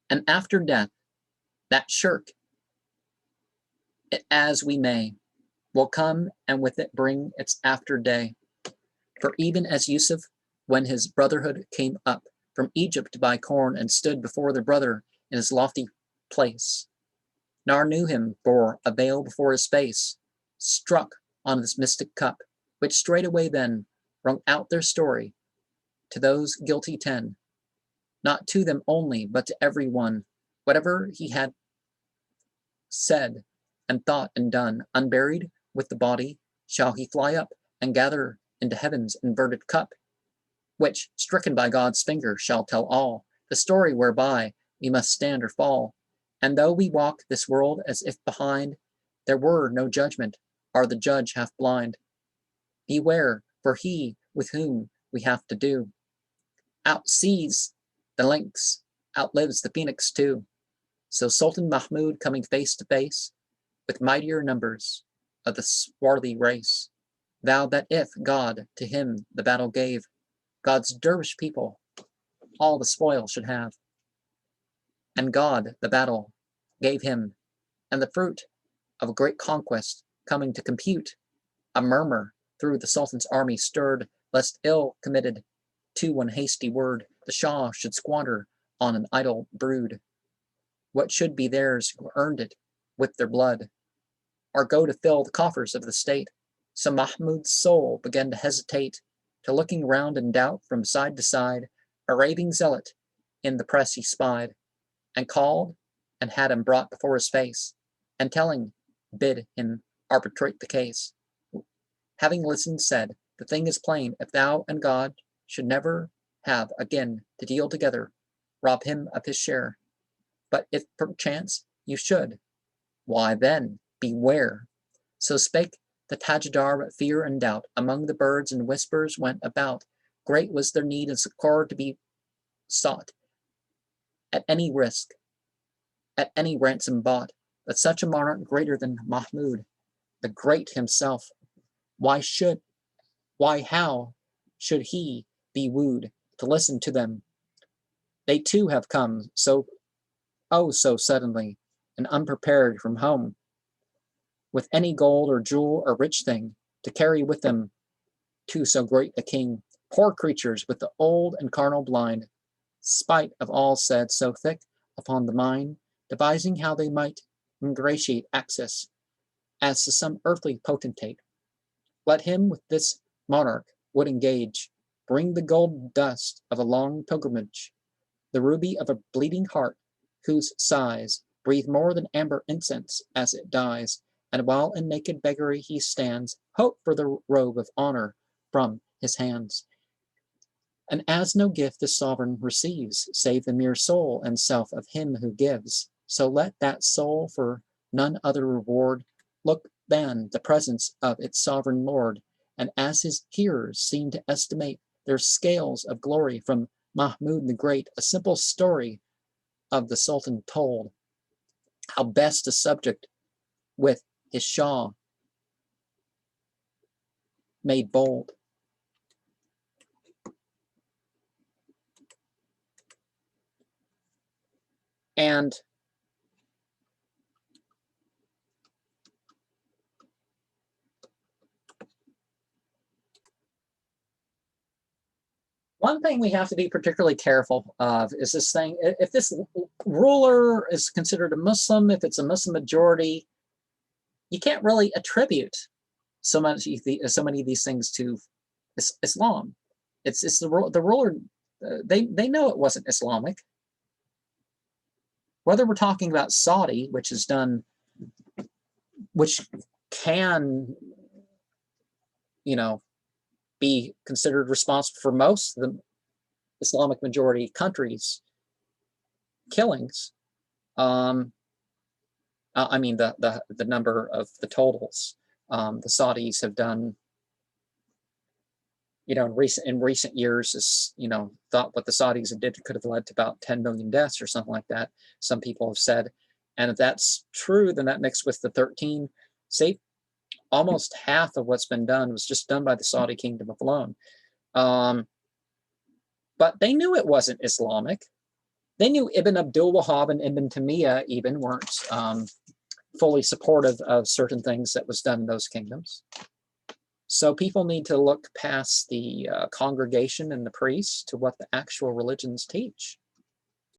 And after death, that shirk it as we may, will come and with it bring its after day. For even as Yusuf, when his brotherhood came up from Egypt to buy corn and stood before their brother in his lofty place, nor knew him for a veil before his face, struck on this mystic cup, which straightway then rung out their story to those guilty 10, not to them only, but to every one, whatever he had said and thought and done, unburied with the body, shall he fly up and gather into heaven's inverted cup, which, stricken by God's finger, shall tell all the story whereby we must stand or fall. And though we walk this world as if behind there were no judgment, are the judge half blind? Beware, for he with whom we have to do outsees the lynx, outlives the phoenix too. So Sultan Mahmud, coming face to face with mightier numbers of the swarthy race, vowed that if God to him the battle gave, God's dervish people all the spoil should have. And God the battle gave him, and the fruit of a great conquest coming to compute, a murmur through the Sultan's army stirred, lest ill committed to one hasty word, the Shah should squander on an idle brood what should be theirs who earned it with their blood, or go to fill the coffers of the state. So Mahmud's soul began to hesitate, to looking round in doubt from side to side, a raving zealot in the press he spied, and called and had him brought before his face, and telling, bid him arbitrate the case. Having listened, said, the thing is plain, if thou and God should never have again to deal together, rob him of his share. But if perchance you should, why then beware. So spake the Tajdar, but fear and doubt among the birds and whispers went about. Great was their need and succor to be sought, at any risk, at any ransom bought. But such a monarch greater than Mahmud, the great himself, how should he be wooed to listen to them? They too have come so suddenly and unprepared from home, with any gold or jewel or rich thing to carry with them to so great a king. Poor creatures with the old and carnal blind, spite of all said so thick upon the mind, devising how they might ingratiate access as to some earthly potentate. Let him with this monarch would engage, bring the gold dust of a long pilgrimage, the ruby of a bleeding heart, whose sighs breathe more than amber incense as it dies, and while in naked beggary he stands, hope for the robe of honor from his hands. And as no gift the sovereign receives, save the mere soul and self of him who gives, so let that soul for none other reward look than the presence of its sovereign Lord. And as his hearers seem to estimate their scales of glory from Mahmud the Great, a simple story of the Sultan told, how best a subject with his Shah made bold. And one thing we have to be particularly careful of is this thing, if this ruler is considered a Muslim, if it's a Muslim majority, you can't really attribute so many of these things to Islam. It's the ruler, they know it wasn't Islamic. Whether we're talking about Saudi, which can, be considered responsible for most of the Islamic majority countries' killings. I mean the number of the totals. The Saudis have done, in recent years, is thought what the Saudis did could have led to about 10 million deaths or something like that. Some people have said, and if that's true, then that mixed with the 13, say almost half of what's been done was just done by the Saudi kingdom alone. But they knew it wasn't Islamic. They knew Ibn Abdul Wahhab and Ibn Taymiyyah even weren't fully supportive of certain things that was done in those kingdoms. So people need to look past the congregation and the priests to what the actual religions teach.